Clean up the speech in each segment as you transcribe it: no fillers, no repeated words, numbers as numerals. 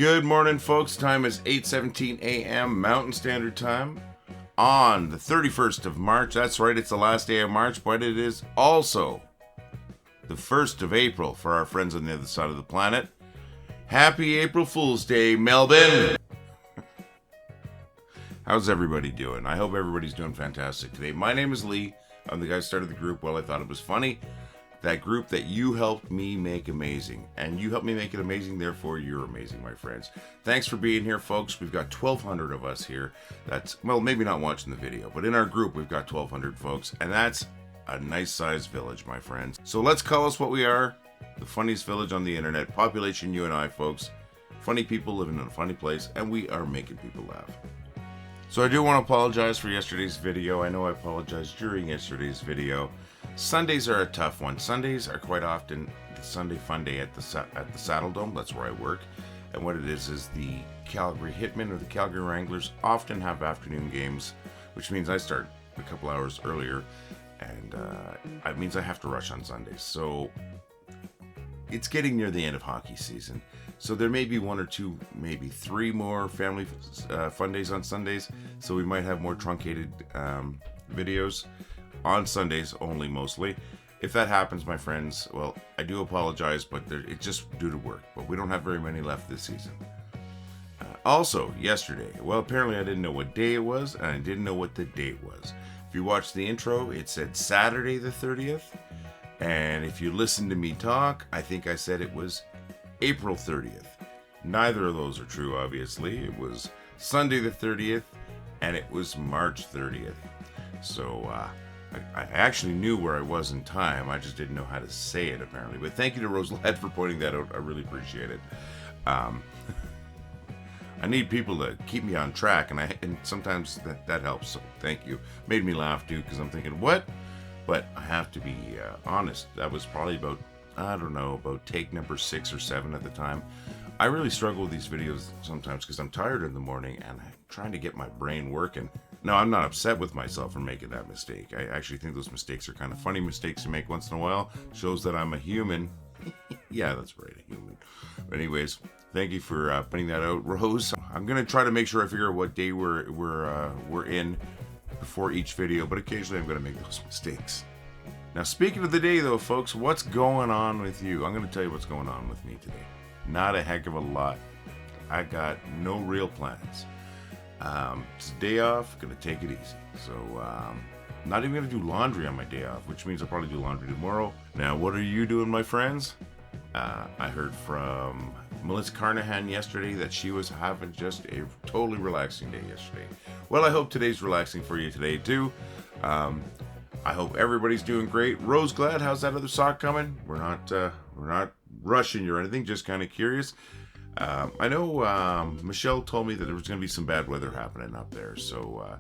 Good morning, folks. Time is 8:17 a.m. Mountain Standard Time on the 31st of March. That's right, it's the last day of March, but it is also the 1st of April for our friends on the other side of the planet. Happy April Fool's Day, Melbourne! How's everybody doing? I hope everybody's doing fantastic today. My name is Lee. I'm the guy who started the group. Well, I thought it was funny. That group that you helped me make amazing. And you helped me make it amazing, therefore you're amazing, my friends. Thanks for being here, folks. We've got 1,200 of us here. That's, well, maybe not watching the video, but in our group we've got 1,200 folks. And that's a nice sized village, my friends. So let's call us what we are. The funniest village on the internet. Population, you and I, folks. Funny people living in a funny place. And we are making people laugh. So I do want to apologize for yesterday's video. I know I apologized during yesterday's video. Sundays are a tough one. Sundays are quite often the Sunday fun day at the Saddle Dome. That's where I work. And what it is the Calgary Hitmen or the Calgary Wranglers often have afternoon games, which means I start a couple hours earlier. And it means I have to rush on Sundays. So it's getting near the end of hockey season. So there may be one or two, maybe three more family fun days on Sundays. So we might have more truncated videos on Sundays only, mostly. If that happens, my friends, well, I do apologize, but it's just due to work. But we don't have very many left this season. Also, yesterday, well, apparently I didn't know what day it was, and I didn't know what the date was. If you watched the intro, it said Saturday the 30th. And if you listened to me talk, I think I said it was April 30th. Neither of those are true, obviously. It was Sunday the 30th, and it was March 30th. So, I actually knew where I was in time. I just didn't know how to say it, apparently. But thank you to Rose Ladd for pointing that out. I really appreciate it. I need people to keep me on track, and sometimes that helps. So thank you. Made me laugh, too, because I'm thinking, what? But I have to be honest. That was probably about, I don't know, about take number 6 or 7 at the time. I really struggle with these videos sometimes because I'm tired in the morning and I'm trying to get my brain working. No, I'm not upset with myself for making that mistake. I actually think those mistakes are kind of funny mistakes to make once in a while. Shows that I'm a human. Yeah, that's right, a human. But anyways, thank you for putting that out, Rose. I'm gonna try to make sure I figure out what day we're in before each video, but occasionally I'm gonna make those mistakes. Now, speaking of the day, though, folks, what's going on with you? I'm gonna tell you what's going on with me today. Not a heck of a lot. I got no real plans. It's a day off, gonna take it easy. So, not even gonna do laundry on my day off, which means I'll probably do laundry tomorrow. Now, what are you doing, my friends? I heard from Melissa Carnahan yesterday that she was having just a totally relaxing day yesterday. Well, I hope today's relaxing for you today, too. I hope everybody's doing great. Rose Glad, how's that other sock coming? We're not rushing you or anything, just kind of curious. I know Michelle told me that there was going to be some bad weather happening up there. So,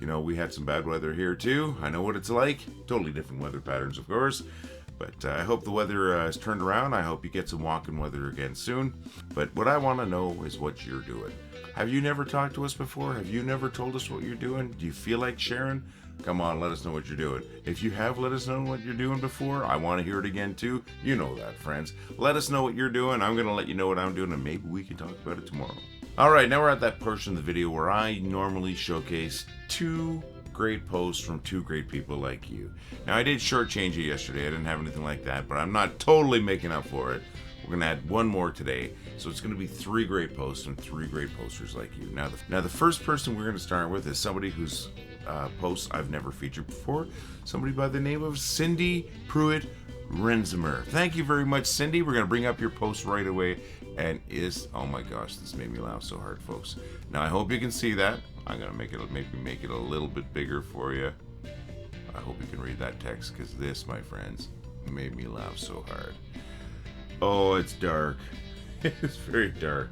we had some bad weather here too. I know what it's like. Totally different weather patterns, of course. But I hope the weather has turned around. I hope you get some walking weather again soon. But what I want to know is what you're doing. Have you never talked to us before? Have you never told us what you're doing? Do you feel like sharing? Come on, let us know what you're doing. If you have let us know what you're doing before, I want to hear it again too. You know that, friends. Let us know what you're doing. I'm going to let you know what I'm doing, and maybe we can talk about it tomorrow. All right, now we're at that portion of the video where I normally showcase 2 great posts from 2 great people like you. Now, I did shortchange you yesterday. I didn't have anything like that, but I'm not totally making up for it. We're going to add one more today. So it's going to be 3 great posts from 3 great posters like you. Now the first person we're going to start with is somebody whose posts I've never featured before. Somebody by the name of Syndi Pruett Rensimer. Thank you very much, Syndi. We're going to bring up your post right away. And oh my gosh, this made me laugh so hard, folks. Now I hope you can see that. I'm going to make it a little bit bigger for you. I hope you can read that text, because this, my friends, made me laugh so hard. Oh, it's dark. It's very dark.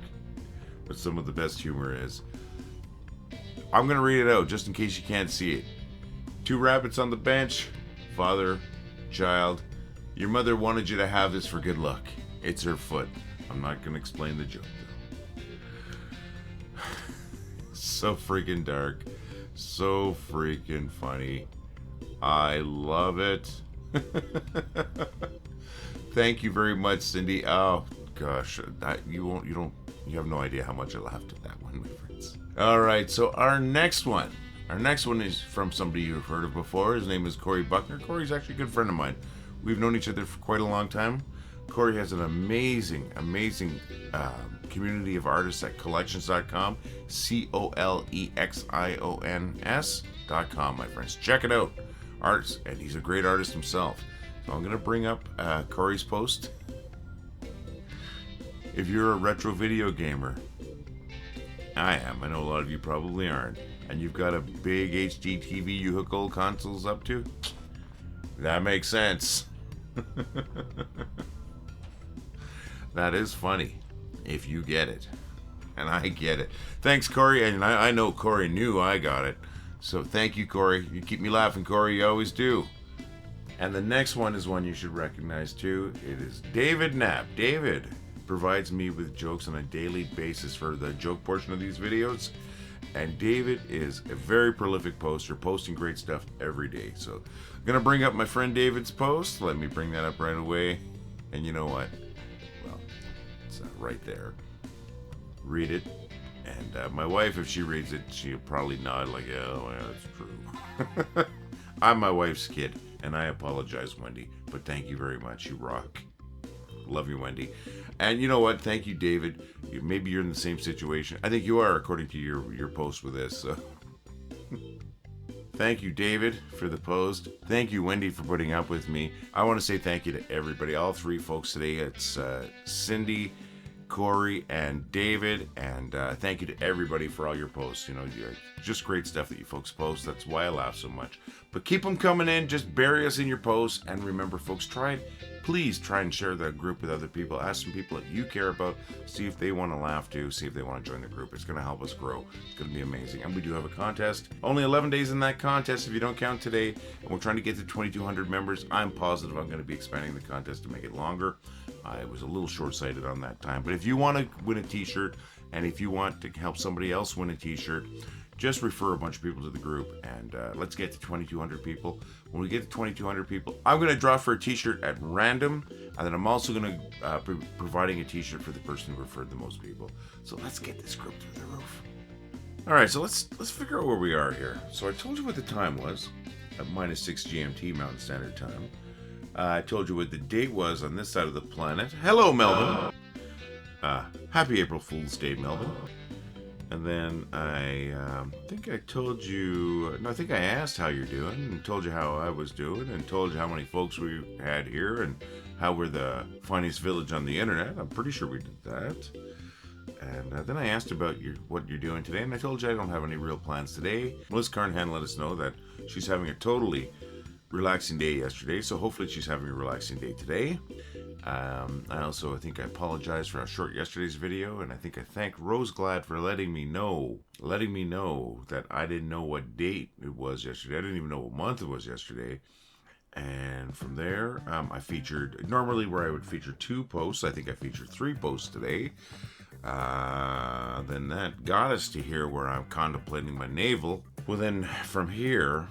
But some of the best humor is. I'm going to read it out just in case you can't see it. 2 rabbits on the bench. Father, child. Your mother wanted you to have this for good luck. It's her foot. I'm not going to explain the joke, though. So freaking dark. So freaking funny. I love it. Thank you very much, Syndi. Oh, gosh, you have no idea how much I laughed at that one, my friends. All right, so our next one is from somebody you've heard of before. His name is Corey Buckner. Corey's actually a good friend of mine. We've known each other for quite a long time. Corey has an amazing community of artists at collections.com, colextions.com, my friends. Check it out. Artists, and he's a great artist himself. So I'm going to bring up Corey's post. If you're a retro video gamer, I am. I know a lot of you probably aren't. And you've got a big HD TV you hook old consoles up to, that makes sense. That is funny if you get it. And I get it. Thanks, Corey. And I know Corey knew I got it. So thank you, Corey. You keep me laughing, Corey. You always do. And the next one is one you should recognize too. It is David Knapp. David provides me with jokes on a daily basis for the joke portion of these videos. And David is a very prolific poster, posting great stuff every day. So I'm going to bring up my friend David's post. Let me bring that up right away. And you know what? Well, it's right there. Read it. And my wife, if she reads it, she'll probably nod like, oh, yeah, that's true. I'm my wife's kid, and I apologize, Wendy. But thank you very much. You rock. Love you, Wendy. And you know what? Thank you, David. Maybe you're in the same situation. I think you are, according to your post with this. So. Thank you, David, for the post. Thank you, Wendy, for putting up with me. I want to say thank you to everybody, all three folks today. It's Syndi, Corey, and David, and thank you to everybody for all your posts. You know, just great stuff that you folks post. That's why I laugh so much. But keep them coming in. Just bury us in your posts. And remember, folks, please try and share the group with other people. Ask some people that you care about. See if they want to laugh too. See if they want to join the group. It's going to help us grow. It's going to be amazing. And we do have a contest. Only 11 days in that contest if you don't count today. And we're trying to get to 2,200 members. I'm positive I'm going to be expanding the contest to make it longer. I was a little short-sighted on that time. But if you want to win a t-shirt, and if you want to help somebody else win a t-shirt, just refer a bunch of people to the group, and let's get to 2,200 people. When we get to 2,200 people, I'm going to draw for a t-shirt at random, and then I'm also going to be providing a t-shirt for the person who referred the most people. So let's get this group through the roof. All right, so let's figure out where we are here. So I told you what the time was, at -6 GMT Mountain Standard Time. I told you what the date was on this side of the planet. Hello, Melbourne. Happy April Fool's Day, Melbourne. And then I think I told you, no, I think I asked how you're doing, and told you how I was doing, and told you how many folks we had here, and how we're the finest village on the internet. I'm pretty sure we did that. And then I asked about what you're doing today, and I told you I don't have any real plans today. Melissa Carnahan let us know that she's having a totally relaxing day yesterday, so hopefully she's having a relaxing day today. I think I apologize for how short yesterday's video, and I think I thank Roseglad for letting me know that I didn't know what date it was yesterday. I didn't even know what month it was yesterday. And from there, I featured, normally where I would feature 2 posts, I think I featured 3 posts today. Then that got us to here where I'm contemplating my navel. Well, then from here,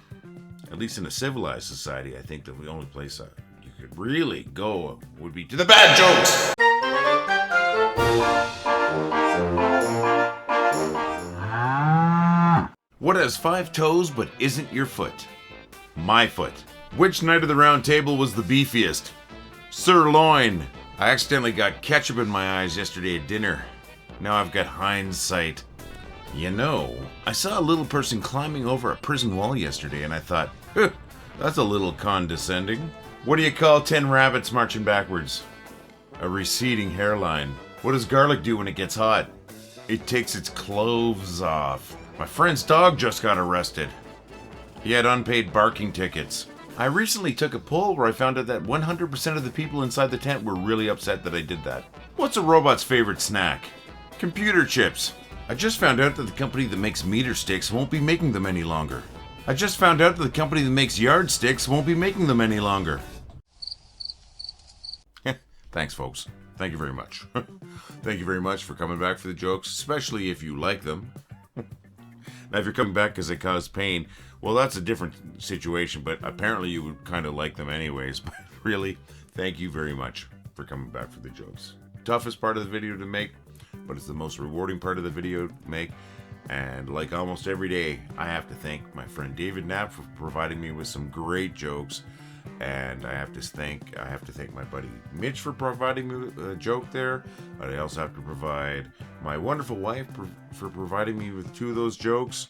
at least in a civilized society, I think that the only place you could really go would be to the bad jokes. What has 5 toes but isn't your foot? My foot. Which knight of the round table was the beefiest? Sirloin. I accidentally got ketchup in my eyes yesterday at dinner. Now I've got hindsight. You know, I saw a little person climbing over a prison wall yesterday, and I thought, that's a little condescending. What do you call 10 rabbits marching backwards? A receding hairline. What does garlic do when it gets hot? It takes its cloves off. My friend's dog just got arrested. He had unpaid barking tickets. I recently took a poll where I found out that 100% of the people inside the tent were really upset that I did that. What's a robot's favorite snack? Computer chips. I just found out that the company that makes meter sticks won't be making them any longer. I just found out that the company that makes yardsticks won't be making them any longer. Thanks, folks. Thank you very much. Thank you very much for coming back for the jokes, especially if you like them. Now, if you're coming back because they cause pain, well, that's a different situation, but apparently you would kind of like them anyways. But really, thank you very much for coming back for the jokes. toughest part of the video to make, but it's the most rewarding part of the video to make. And like almost every day, I have to thank my friend David Knapp for providing me with some great jokes. And I have to thank my buddy Mitch for providing me a joke there. But I also have to provide my wonderful wife for providing me with 2 of those jokes.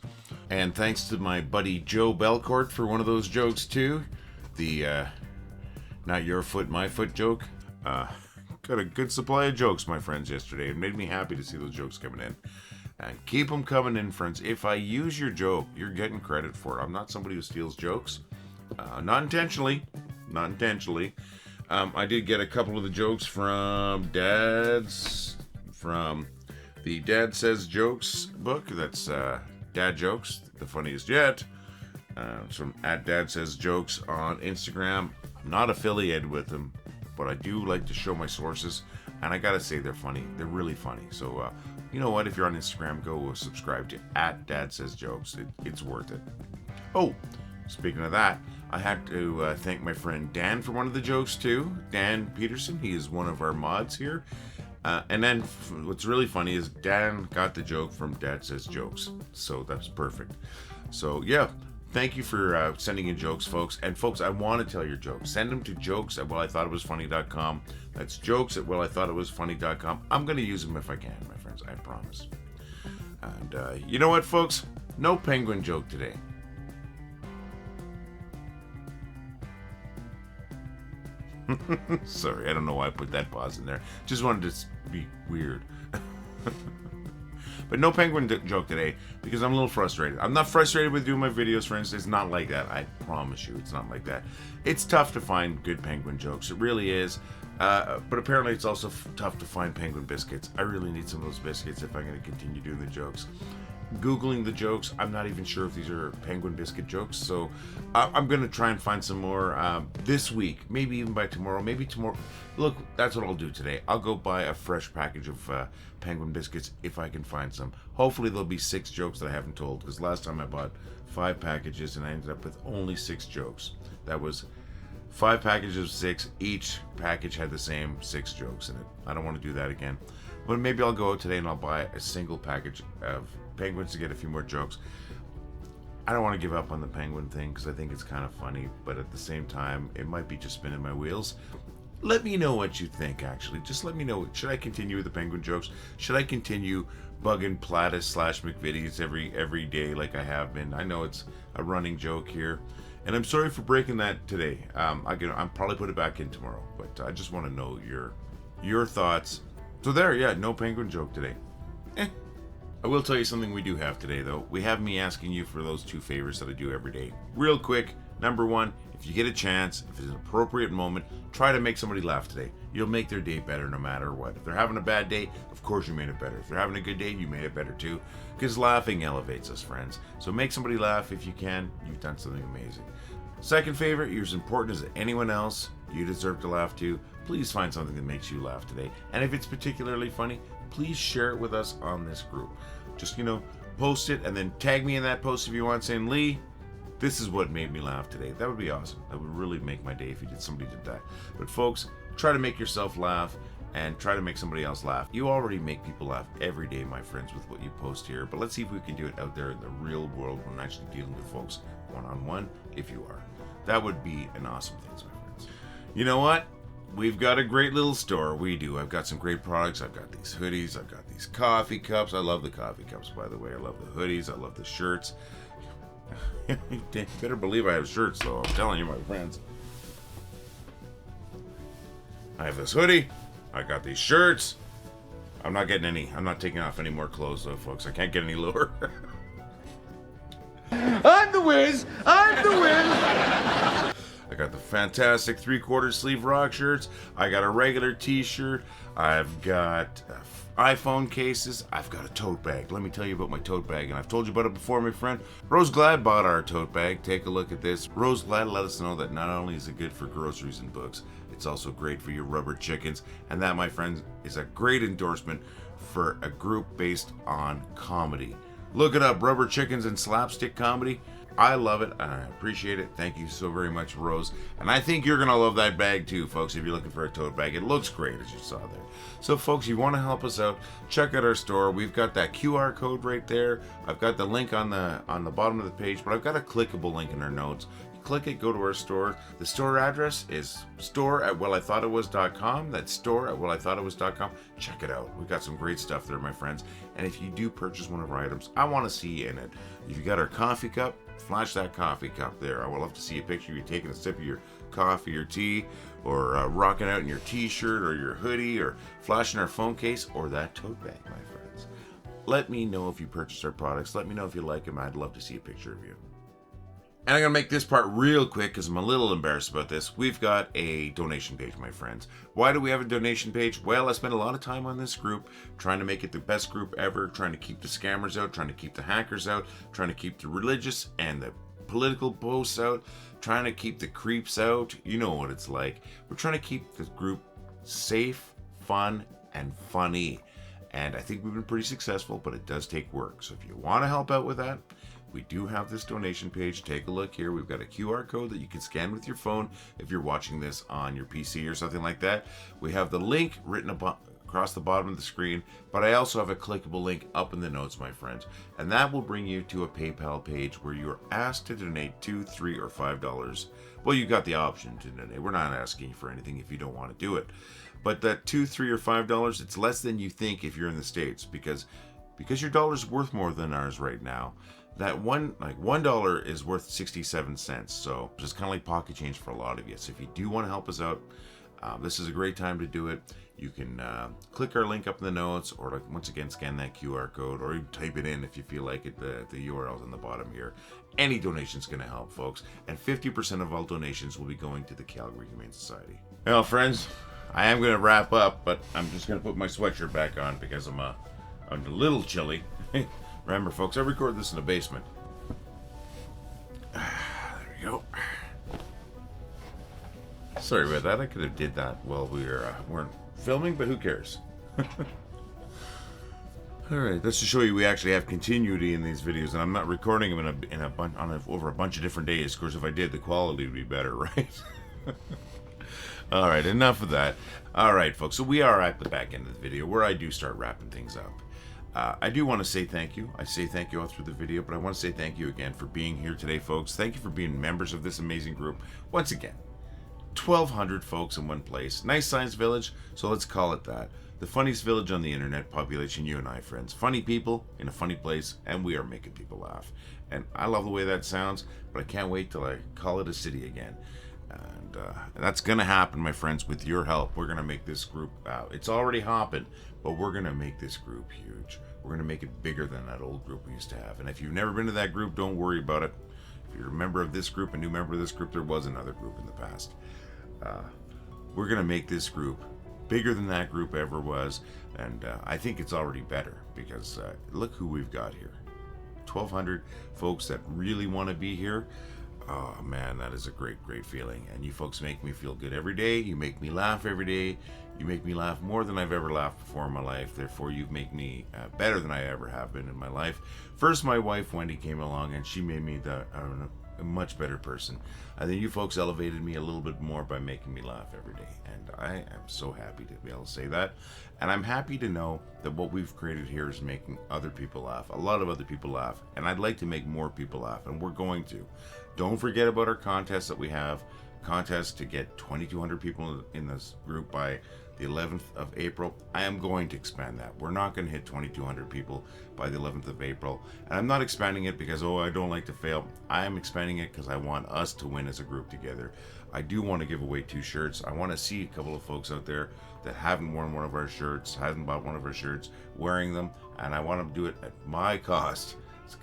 And thanks to my buddy Joe Belcourt for one of those jokes too. The not your foot, my foot joke. Got a good supply of jokes, my friends, yesterday. It made me happy to see those jokes coming in. And keep them coming in, friends. If I use your joke, you're getting credit for it. I'm not somebody who steals jokes. Not intentionally. I did get a couple of the jokes from the Dad Says Jokes book. That's Dad Jokes, the funniest yet. It's from @DadSaysJokes on Instagram. I'm not affiliated with them, but I do like to show my sources. And I gotta say, they're funny. They're really funny. So, you know what? If you're on Instagram, go subscribe to @DadSaysJokes. It's worth it. Oh, speaking of that, I had to thank my friend Dan for one of the jokes too. Dan Peterson. He is one of our mods here. And then what's really funny is Dan got the joke from Dad Says Jokes. So that's perfect. So yeah, thank you for sending in jokes, folks. And folks, I want to tell your jokes. Send them to jokes@wellithoughtitwasfunny.com. That's jokes@wellithoughtitwasfunny.com. I'm going to use them if I can, my friends. I promise. And you know what, folks? No penguin joke today. Sorry, I don't know why I put that pause in there. Just wanted to be weird. But no penguin joke today because I'm a little frustrated. I'm not frustrated with doing my videos, friends. It's not like that. I promise you, it's not like that. It's tough to find good penguin jokes. It really is. But apparently it's also tough to find penguin biscuits. I really need some of those biscuits if I'm going to continue doing the jokes. Googling the jokes, I'm not even sure if these are penguin biscuit jokes, so I'm going to try and find some more this week, maybe even by tomorrow, maybe tomorrow. Look, that's what I'll do today. I'll go buy a fresh package of penguin biscuits if I can find some. Hopefully there'll be 6 jokes that I haven't told, because last time I bought 5 packages and I ended up with only 6 jokes. That was 5 packages of 6. Each package had the same 6 jokes in it. I don't want to do that again. But maybe I'll go out today and I'll buy a single package of penguins to get a few more jokes. I don't want to give up on the penguin thing because I think it's kind of funny, but at the same time, it might be just spinning my wheels. Let me know what you think, actually. Just let me know. Should I continue with the penguin jokes? Should I continue bugging Plattis / McVitie's every day like I have been? I know it's a running joke here. And I'm sorry for breaking that today. I'll probably put it back in tomorrow, but I just want to know your thoughts. So there, yeah, no penguin joke today. I will tell you something we do have today, though. We have me asking you for those 2 favors that I do every day. Real quick, number 1, if you get a chance, if it's an appropriate moment, try to make somebody laugh today. You'll make their day better no matter what. If they're having a bad day, of course you made it better. If they're having a good day, you made it better too. Because laughing elevates us, friends. So make somebody laugh if you can. You've done something amazing. Second favor, you're as important as anyone else. You deserve to laugh too. Please find something that makes you laugh today. And if it's particularly funny, please share it with us on this group. Just, post it and then tag me in that post if you want, saying, Lee, this is what made me laugh today. That would be awesome. That would really make my day if somebody did that. But folks, try to make yourself laugh and try to make somebody else laugh. You already make people laugh every day, my friends, with what you post here. But let's see if we can do it out there in the real world when actually dealing with folks one-on-one, if you are. That would be an awesome thing, my friends. You know what? We've got a great little store. We do. I've got some great products. I've got these hoodies. I've got these coffee cups. I love the coffee cups, by the way. I love the hoodies. I love the shirts. You better believe I have shirts, though. I'm telling you, my friends. I have this hoodie. I got these shirts. I'm not taking off any more clothes, though, folks. I can't get any lower. I'm the whiz. I got the fantastic 3/4 sleeve rock shirts. I got a regular t-shirt. I've got iPhone cases. I've got a tote bag. Let me tell you about my tote bag. And I've told you about it before, my friend. Rose Glad bought our tote bag. Take a look at this. Rose Glad let us know that not only is it good for groceries and books, it's also great for your rubber chickens. And that, my friends, is a great endorsement for a group based on comedy. Look it up, Rubber Chickens and Slapstick Comedy. I love it, and I appreciate it. Thank you so very much, Rose. And I think you're going to love that bag too, folks, if you're looking for a tote bag. It looks great, as you saw there. So, folks, you want to help us out, check out our store. We've got that QR code right there. I've got the link on the bottom of the page, but I've got a clickable link in our notes. Click it, go to our store. The store address is store@wellithoughitwas.com. That's store@wellithoughitwas.com. Check it out. We've got some great stuff there, my friends. And if you do purchase one of our items, I want to see you in it. If you got our coffee cup, flash that coffee cup there. I would love to see a picture of you taking a sip of your coffee or tea, or rocking out in your t-shirt or your hoodie, or flashing our phone case, or that tote bag, my friends. Let me know if you purchase our products. Let me know if you like them. I'd love to see a picture of you. And I'm going to make this part real quick because I'm a little embarrassed about this. We've got a donation page, my friends. Why do we have a donation page? Well, I spent a lot of time on this group trying to make it the best group ever, trying to keep the scammers out, trying to keep the hackers out, trying to keep the religious and the political posts out, trying to keep the creeps out. You know what it's like. We're trying to keep the group safe, fun, and funny. And I think we've been pretty successful, but it does take work. So if you want to help out with that, we do have this donation page. Take a look here. We've got a QR code that you can scan with your phone if you're watching this on your PC or something like that. We have the link written across the bottom of the screen, but I also have a clickable link up in the notes, my friends. And that will bring you to a PayPal page where you're asked to donate $2, $3, or $5. Well, you've got the option to donate. We're not asking you for anything if you don't want to do it. But that $2, $3, or $5, it's less than you think if you're in the States, because your dollar's worth more than ours right now. That $1 is worth 67 cents, so it's kind of like pocket change for a lot of you. So if you do want to help us out, this is a great time to do it. You can click our link up in the notes, or once again scan that QR code, or even type it in if you feel like it. The URL's on the bottom here. Any donation's going to help, folks, and 50% of all donations will be going to the Calgary Humane Society. Well, friends, I am going to wrap up, but I'm just going to put my sweatshirt back on because I'm a little chilly. Remember, folks, I record this in the basement. There we go. Sorry about that. I could have did that while we weren't filming, but who cares? All right, that's to show you we actually have continuity in these videos, and I'm not recording them over a bunch of different days. Of course, if I did, the quality would be better, right? All right, enough of that. All right, folks, so we are at the back end of the video where I do start wrapping things up. I do want to say thank you. I say thank you all through the video, but I want to say thank you again for being here today, folks. Thank you for being members of this amazing group. Once again, 1,200 folks in one place. Nice science village, so let's call it that. The funniest village on the internet, population you and I, friends. Funny people in a funny place, and we are making people laugh. And I love the way that sounds, but I can't wait till I call it a city again. And that's going to happen, my friends, with your help. We're going to make this group, it's already hopping, but we're going to make this group huge. We're going to make it bigger than that old group we used to have. And if you've never been to that group, don't worry about it. If you're a member of this group, a new member of this group, there was another group in the past. We're going to make this group bigger than that group ever was. And I think it's already better because look who we've got here. 1,200 folks that really want to be here. Oh man, that is a great, great feeling. And you folks make me feel good every day. You make me laugh every day. You make me laugh more than I've ever laughed before in my life. Therefore, you make me better than I ever have been in my life. First, my wife, Wendy, came along and she made me a much better person. I think you folks elevated me a little bit more by making me laugh every day. And I am so happy to be able to say that. And I'm happy to know that what we've created here is making other people laugh. A lot of other people laugh. And I'd like to make more people laugh. And we're going to. Don't forget about our contest that we have. Contest to get 2,200 people in this group by the 11th of April. I am going to expand that. We're not going to hit 2,200 people by the 11th of April. And I'm not expanding it because, I don't like to fail. I am expanding it because I want us to win as a group together. I do want to give away 2 shirts. I want to see a couple of folks out there that haven't worn one of our shirts, hasn't bought one of our shirts, wearing them. And I want to do it at my cost.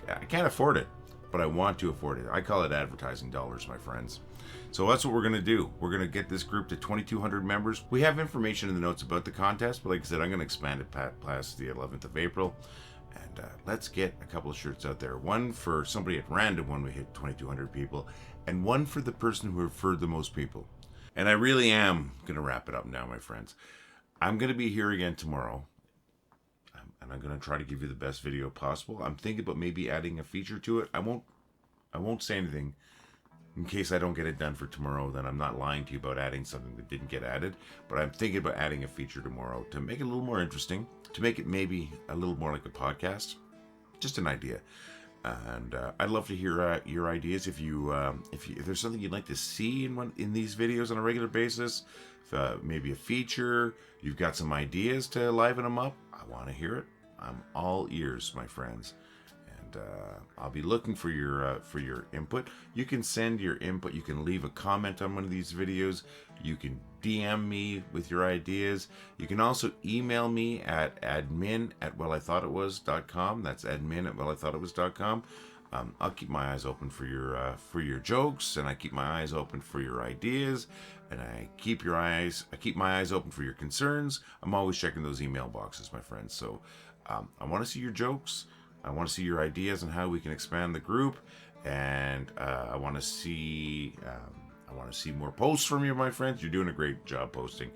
I can't afford it, but I want to afford it. I call it advertising dollars, my friends. So that's what we're going to do. We're going to get this group to 2,200 members. We have information in the notes about the contest, but like I said, I'm going to expand it past the 11th of April. And let's get a couple of shirts out there. One for somebody at random when we hit 2,200 people, and one for the person who referred the most people. And I really am going to wrap it up now, my friends. I'm going to be here again tomorrow. And I'm going to try to give you the best video possible. I'm thinking about maybe adding a feature to it. I I won't say anything in case I don't get it done for tomorrow. Then I'm not lying to you about adding something that didn't get added. But I'm thinking about adding a feature tomorrow to make it a little more interesting, to make it maybe a little more like a podcast. Just an idea. And I'd love to hear your ideas. If there's something you'd like to see in these videos on a regular basis, maybe a feature, you've got some ideas to liven them up, I want to hear it. I'm all ears, my friends, and I'll be looking for your input. You can send your input. You can leave a comment on one of these videos. You can DM me with your ideas. You can also email me at admin@wellithoughtitwas.com. That's admin@wellithoughtitwas.com. I'll keep my eyes open for your jokes, and I keep my eyes open for your ideas, and I keep my eyes open for your concerns. I'm always checking those email boxes, my friends. So I want to see your jokes. I want to see your ideas on how we can expand the group, and I want to see more posts from you, my friends. You're doing a great job posting.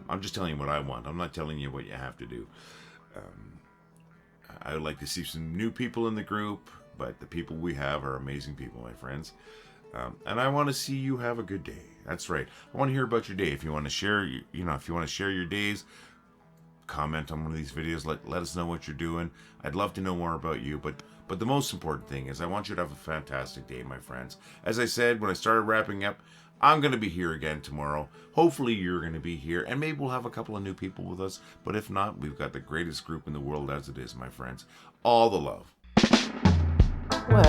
I'm just telling you what I want. I'm not telling you what you have to do. I would like to see some new people in the group, but the people we have are amazing people, my friends. And I want to see you have a good day. That's right. I want to hear about your day. If you want to share, if you want to share your days, comment on one of these videos. Let us know what you're doing. I'd love to know more about you. But the most important thing is I want you to have a fantastic day, my friends. As I said when I started wrapping up, I'm going to be here again tomorrow. Hopefully you're going to be here, and maybe we'll have a couple of new people with us. But if not, we've got the greatest group in the world as it is, my friends. All the love. Well,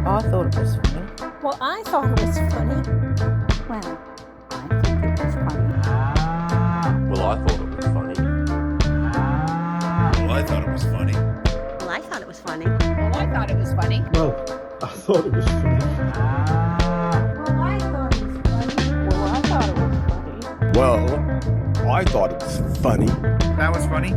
I thought it was funny. Well, I thought it was funny. Well, I think it was funny. Well, I thought it was funny. Well, I thought it was funny. Well, I thought it was funny. Well, I thought it was funny. Well, I thought it was funny. Well, I thought it was funny. Well, I thought it was funny. That was funny.